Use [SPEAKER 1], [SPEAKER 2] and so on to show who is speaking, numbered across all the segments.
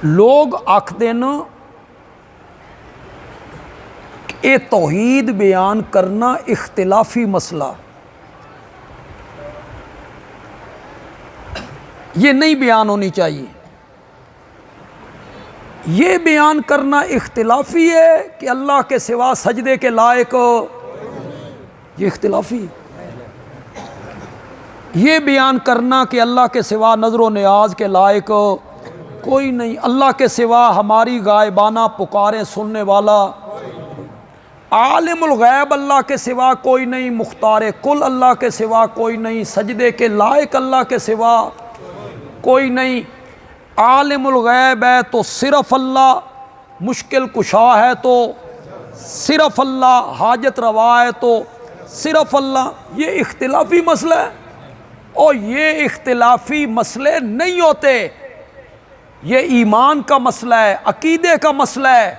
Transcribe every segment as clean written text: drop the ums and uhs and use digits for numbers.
[SPEAKER 1] لوگ آکھتے نا کہ توحید بیان کرنا اختلافی مسئلہ، یہ نہیں بیان ہونی چاہیے، یہ بیان کرنا اختلافی ہے کہ اللہ کے سوا سجدے کے لائق ہو، یہ اختلافی ہے۔ یہ بیان کرنا کہ اللہ کے سوا نظر و نیاز کے لائق کوئی نہیں، اللہ کے سوا ہماری غائبانہ پکاریں سننے والا، عالم الغیب اللہ کے سوا کوئی نہیں، مختار کل اللہ کے سوا کوئی نہیں، سجدے کے لائق اللہ کے سوا کوئی نہیں، عالم الغیب ہے تو صرف اللہ، مشکل کشا ہے تو صرف اللہ، حاجت روا ہے تو صرف اللہ۔ یہ اختلافی مسئلہ ہے، اور یہ اختلافی مسئلے نہیں ہوتے، یہ ایمان کا مسئلہ ہے، عقیدے کا مسئلہ ہے۔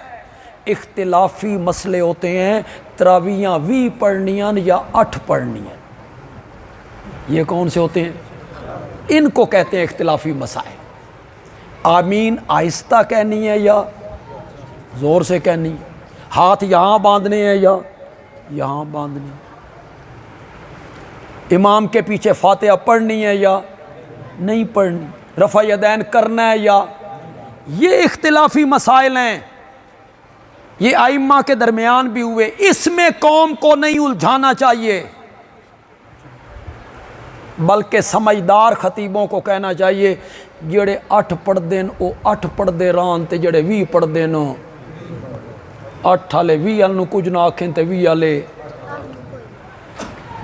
[SPEAKER 1] اختلافی مسئلے ہوتے ہیں تراویحاں 20 پڑھنیاں یا 8 پڑھنیاں، یہ کون سے ہوتے ہیں؟ ان کو کہتے ہیں اختلافی مسائل۔ آمین آہستہ کہنی ہے یا زور سے کہنی ہے؟ ہاتھ یہاں باندھنے ہیں یا یہاں باندھنے ہیں؟ امام کے پیچھے فاتحہ پڑھنی ہے یا نہیں پڑھنی؟ رفع یدین کرنا ہے یا؟ یہ اختلافی مسائل ہیں، یہ ائمہ کے درمیان بھی ہوئے، اس میں قوم کو نہیں الجھانا چاہیے، بلکہ سمجھدار خطیبوں کو کہنا چاہیے جڑے 8 پڑھ دین او 8 پڑھ دے ران تے جڑے 20 پڑھ دین 8 والے 20 والے کچھ نہ آکھیں تے 20 والے،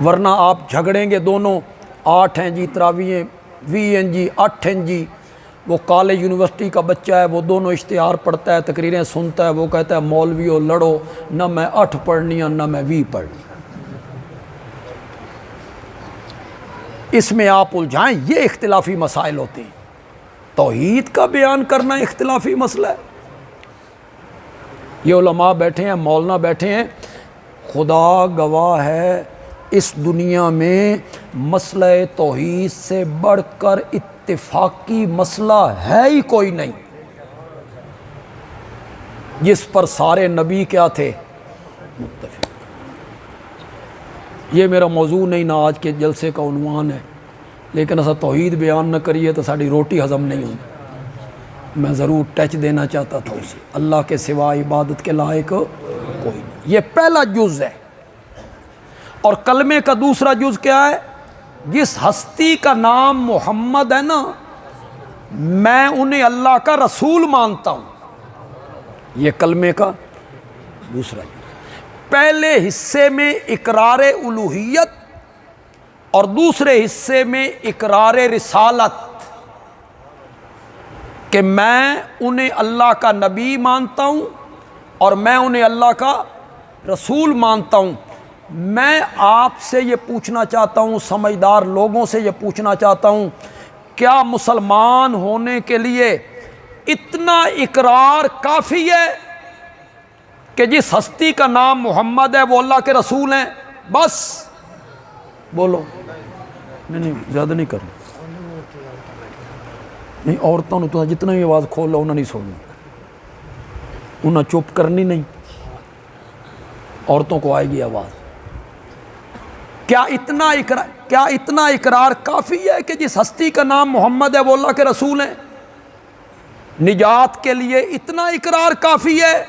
[SPEAKER 1] ورنہ آپ جھگڑیں گے دونوں، 8 ہیں جی تراویحیں 20 ہیں جی 8 ہیں جی۔ وہ کالج یونیورسٹی کا بچہ ہے، وہ دونوں اشتہار پڑھتا ہے، تقریریں سنتا ہے، وہ کہتا ہے مولویوں لڑو، نہ میں 8 پڑھنی ہے نہ میں 20 پڑھنی۔ اس میں آپ الجھائیں، یہ اختلافی مسائل ہوتے ہیں۔ توحید کا بیان کرنا اختلافی مسئلہ ہے۔ یہ علماء بیٹھے ہیں، مولانا بیٹھے ہیں، خدا گواہ ہے اس دنیا میں مسئلہ توحید سے بڑھ کر اتفاقی مسئلہ ہے ہی کوئی نہیں، جس پر سارے نبی کیا تھے؟ متفق۔ یہ میرا موضوع نہیں، نہ آج کے جلسے کا عنوان ہے، لیکن ایسا توحید بیان نہ کریے تو ساری روٹی ہضم نہیں ہوتی، میں ضرور ٹچ دینا چاہتا تھا اسے۔ اللہ کے سوا عبادت کے لائق کوئی نہیں، یہ پہلا جز ہے۔ اور کلمے کا دوسرا جز کیا ہے؟ جس ہستی کا نام محمد ہے نا، میں انہیں اللہ کا رسول مانتا ہوں، یہ کلمے کا دوسرا جز۔ پہلے حصے میں اقرار الوہیت اور دوسرے حصے میں اقرار رسالت، کہ میں انہیں اللہ کا نبی مانتا ہوں اور میں انہیں اللہ کا رسول مانتا ہوں۔ میں آپ سے یہ پوچھنا چاہتا ہوں، سمجھدار لوگوں سے یہ پوچھنا چاہتا ہوں، کیا مسلمان ہونے کے لیے اتنا اقرار کافی ہے کہ جس ہستی کا نام محمد ہے وہ اللہ کے رسول ہیں؟ بس بولو۔ نہیں زیادہ نہیں کرنا، نہیں عورتوں نے تو جتنا بھی آواز کھول لو انہیں نہیں سننی، انہیں چپ کرنی نہیں، عورتوں کو آئے گی آواز۔ کیا اتنا اقرار کافی ہے کہ جس ہستی کا نام محمد ہے وہ اللہ کے رسول ہیں؟ نجات کے لیے اتنا اقرار کافی ہے؟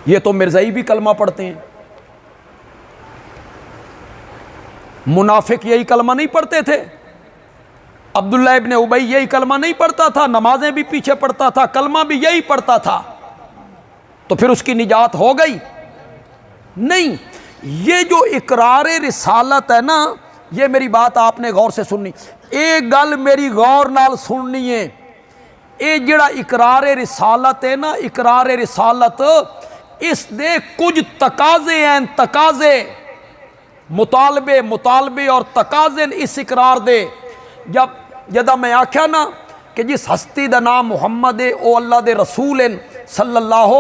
[SPEAKER 1] یہ تو مرزائی بھی کلمہ پڑھتے ہیں، منافق یہی کلمہ نہیں پڑھتے تھے؟ عبداللہ ابن ابی یہی کلمہ نہیں پڑھتا تھا؟ نمازیں بھی پیچھے پڑھتا تھا، کلمہ بھی یہی پڑھتا تھا، تو پھر اس کی نجات ہو گئی؟ نہیں۔ یہ جو اقرار رسالت ہے نا، یہ میری بات آپ نے غور سے سننی، ایک گل میری غور نال سننی ہے، یہ جڑا اقرار رسالت ہے نا، اقرار رسالت اس دے کچھ تقاضے ہیں، تقاضے، مطالبے اور تقاضے اس اقرار دے۔ جدہ میں آکھیا نا کہ جس ہستی دا نام محمد ہے او اللہ دے رسول ہیں صلی اللہ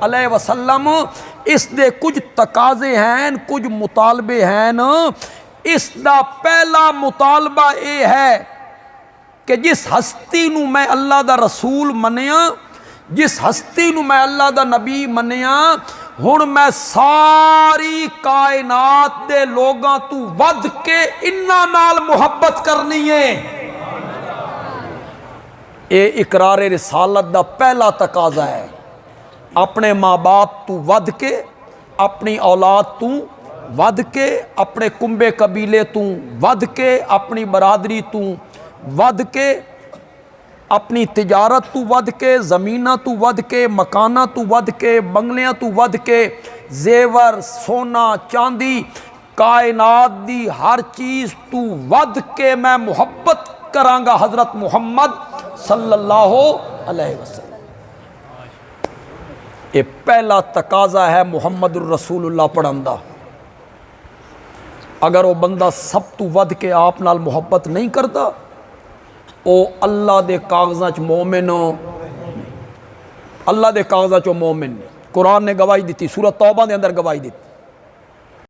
[SPEAKER 1] علیہ وسلم، اس دے کچھ تقاضے ہیں، کچھ مطالبے ہیں۔ اس دا پہلا مطالبہ یہ ہے کہ جس ہستی نو میں اللہ دا رسول منیا، جس ہستی نو میں اللہ دا نبی منیا، ہن میں ساری کائنات دے لوگاں تو ود کے انہاں نال محبت کرنی ہے۔ اے اقرار رسالت دا پہلا تقاضا ہے۔ اپنے ماں باپ تو ود کے، اپنی اولاد تو ود کے، اپنے کنبے قبیلے تو ود کے، اپنی برادری تو ود کے، اپنی تجارت تو ود کے، زمینہ تو ود کے، مکانہ تو ود کے، بنگلیاں تو ود کے، زیور، سونا، چاندی، کائنات دی ہر چیز تو ود کے میں محبت کرانگا حضرت محمد صلی اللہ علیہ وسلم۔ یہ پہلا تقاضا ہے محمد الرسول اللہ پڑھن دا۔ اگر وہ بندہ سب تو ود کے آپ نال محبت نہیں کرتا، او اللہ دے کاغذاں چ مومن ہو، اللہ دے کاغذاں چ مومن نہیں۔ قرآن نے گواہی دیتی، سورۃ توبہ دے اندر گواہی دیتی۔